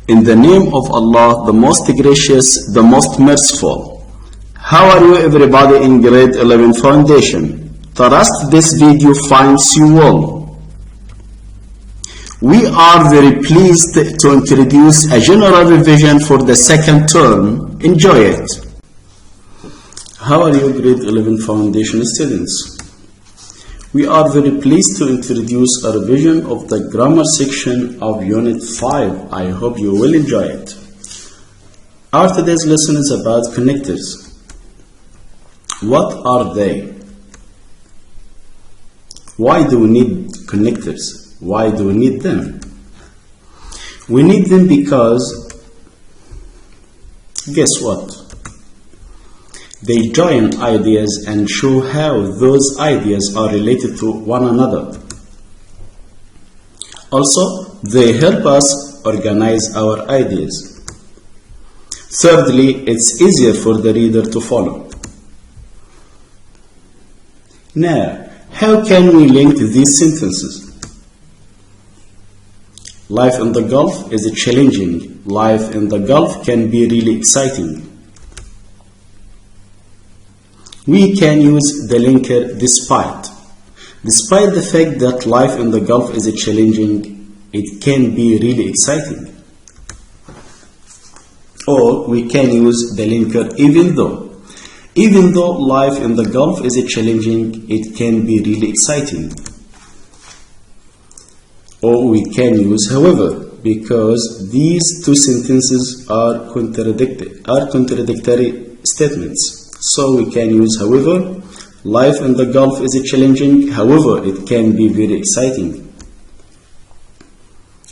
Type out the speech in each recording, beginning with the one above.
In the name of Allah, the most gracious, the most merciful. How are you everybody in grade 11 foundation? Trust this video finds you well. We are very pleased to introduce a general revision for the second term. Enjoy it. How are you grade 11 foundation students? We are very pleased to introduce a revision of the grammar section of Unit 5. I hope you will enjoy it. Our today's lesson is about connectors. What are they? Why do we need connectors? Why do we need them? We need them because, guess what? They join ideas and show how those ideas are related to one another. Also, they help us organize our ideas. Thirdly, it's easier for the reader to follow. Now, how can we link these sentences? Life in the Gulf is challenging. Life in the Gulf can be really exciting. We can use the linker despite. Despite the fact that life in the Gulf is challenging, it can be really exciting. Or we can use the linker even though. Even though life in the Gulf is challenging, it can be really exciting. Or we can use however, because these two sentences are contradictory statements. So we can use however. Life in the Gulf is challenging, however, it can be very exciting.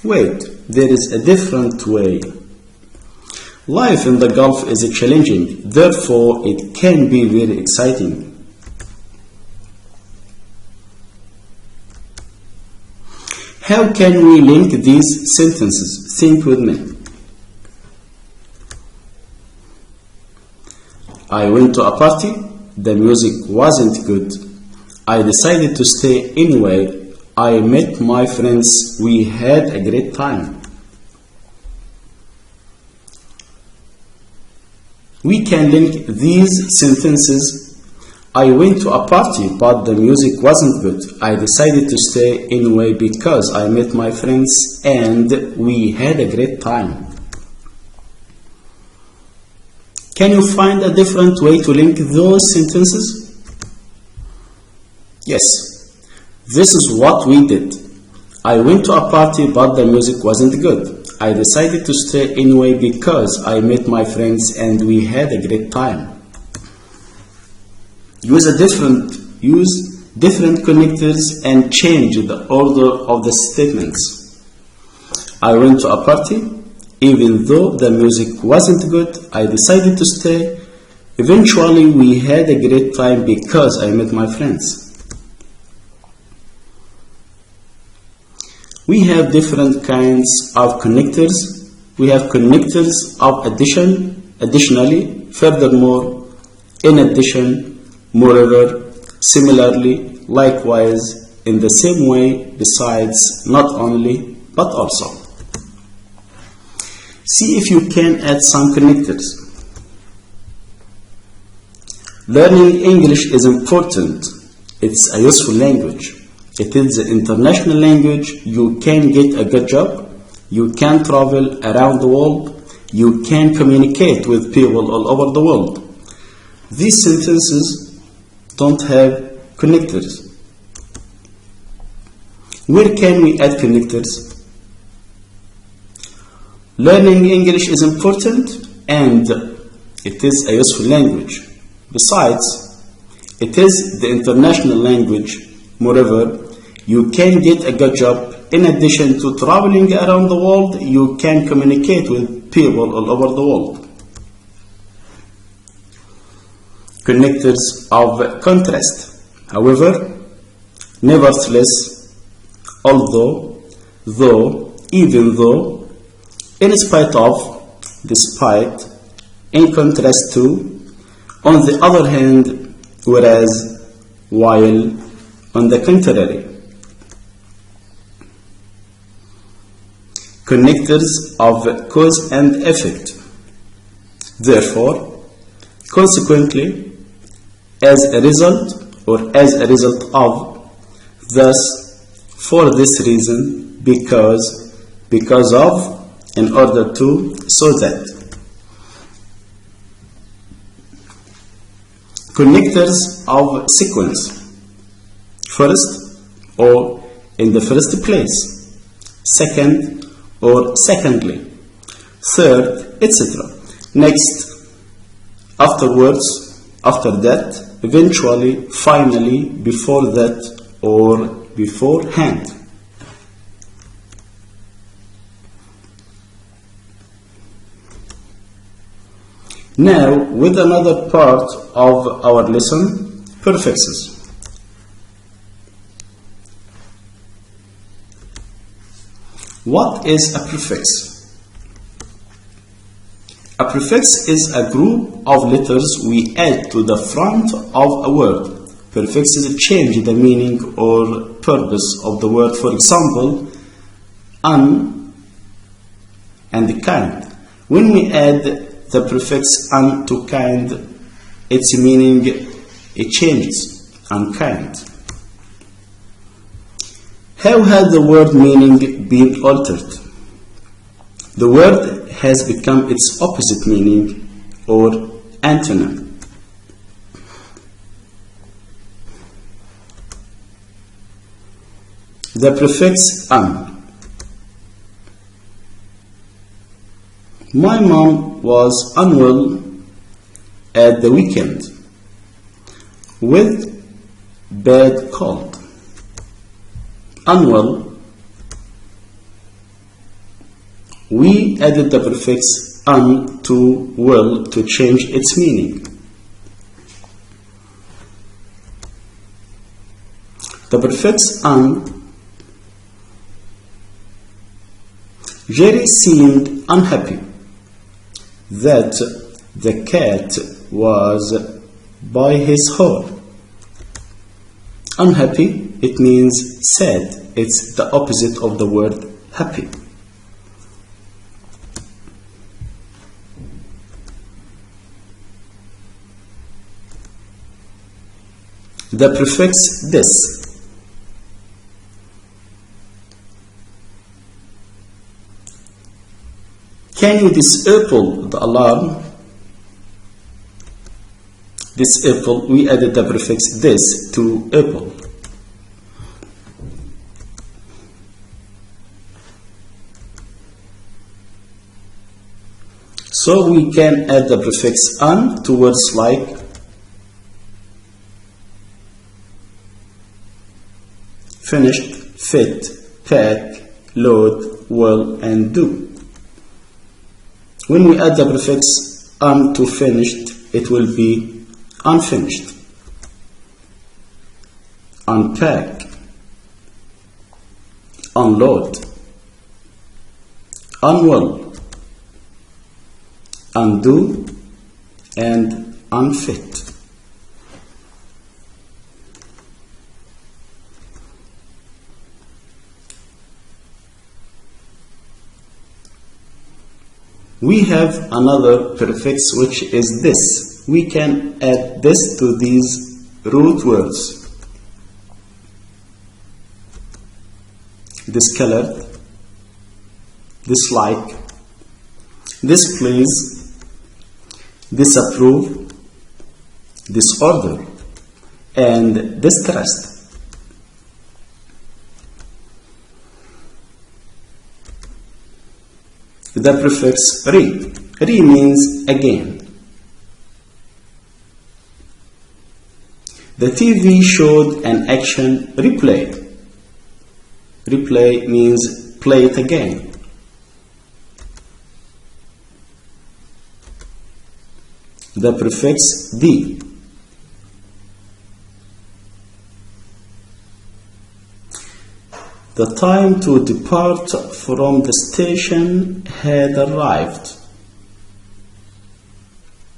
Wait, there is a different way. Life in the Gulf is challenging, therefore it can be very exciting. How can we link these sentences? Think with me. I went to a party, the music wasn't good. I decided to stay anyway. I met my friends, we had a great time. We can link these sentences. I went to a party, but the music wasn't good. I decided to stay anyway because I met my friends and we had a great time. Can you find a different way to link those sentences? Yes, this is what we did. I went to a party, but the music wasn't good. I decided to stay anyway because I met my friends and we had a great time. Use different connectors and change the order of the statements. I went to a party. Even though the music wasn't good, I decided to stay. Eventually, we had a great time because I met my friends. We have different kinds of connectors. We have connectors of addition, additionally, furthermore, in addition, moreover, similarly, likewise, in the same way, besides, not only, but also. See if you can add some connectors. Learning English is important. It's a useful language. It is an international language. You can get a good job. You can travel around the world. You can communicate with people all over the world. These sentences don't have connectors. Where can we add connectors? Learning English is important and it is a useful language. Besides, it is the international language. Moreover, you can get a good job. In addition to traveling around the world, you can communicate with people all over the world. Connectors of contrast. However, nevertheless, although, though, even though, in spite of, despite, in contrast to, on the other hand, whereas, while, on the contrary. connectors of cause and effect. Therefore, consequently, as a result or as a result of, thus, for this reason, because of, in order to, so that. Connectors of sequence. First, or in the first place. Second, or secondly. Third, etc. Next, afterwards, after that, eventually, finally, before that, or beforehand. Now, with another part of our lesson, prefixes. What is a prefix? A prefix is a group of letters we add to the front of a word. Prefixes change the meaning or purpose of the word. For example, un and kind. When we add the prefix un to kind, its meaning changes, unkind. How has the word meaning been altered? The word has become its opposite meaning or antonym. The prefix un. My mom was unwell at the weekend with bad cold. Unwell. We added the prefix un to well to change its meaning. The prefix un. Jerry seemed unhappy that the cat was by his hole. Unhappy, it means sad. It's the opposite of the word happy. The prefix this. Can you disable the alarm? Disable, we added the prefix this to able. So we can add the prefix un to words like finished, fit, pack, load, well, and do. When we add the prefix un to finished, it will be unfinished, unpack, unload, unwell, undo, and unfit. We have another prefix which is this. We can add this to these root words. Discolored, dislike, displease, disapprove, disorder, and distrust. The prefix re. Re means again. The TV showed an action replay. Replay means play it again. The prefix D. The time to depart from the station had arrived.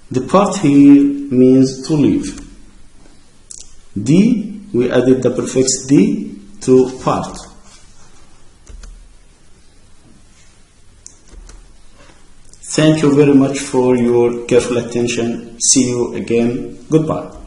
Depart here means to leave. D, we added the prefix D to part. Thank you very much for your careful attention. See you again. Goodbye.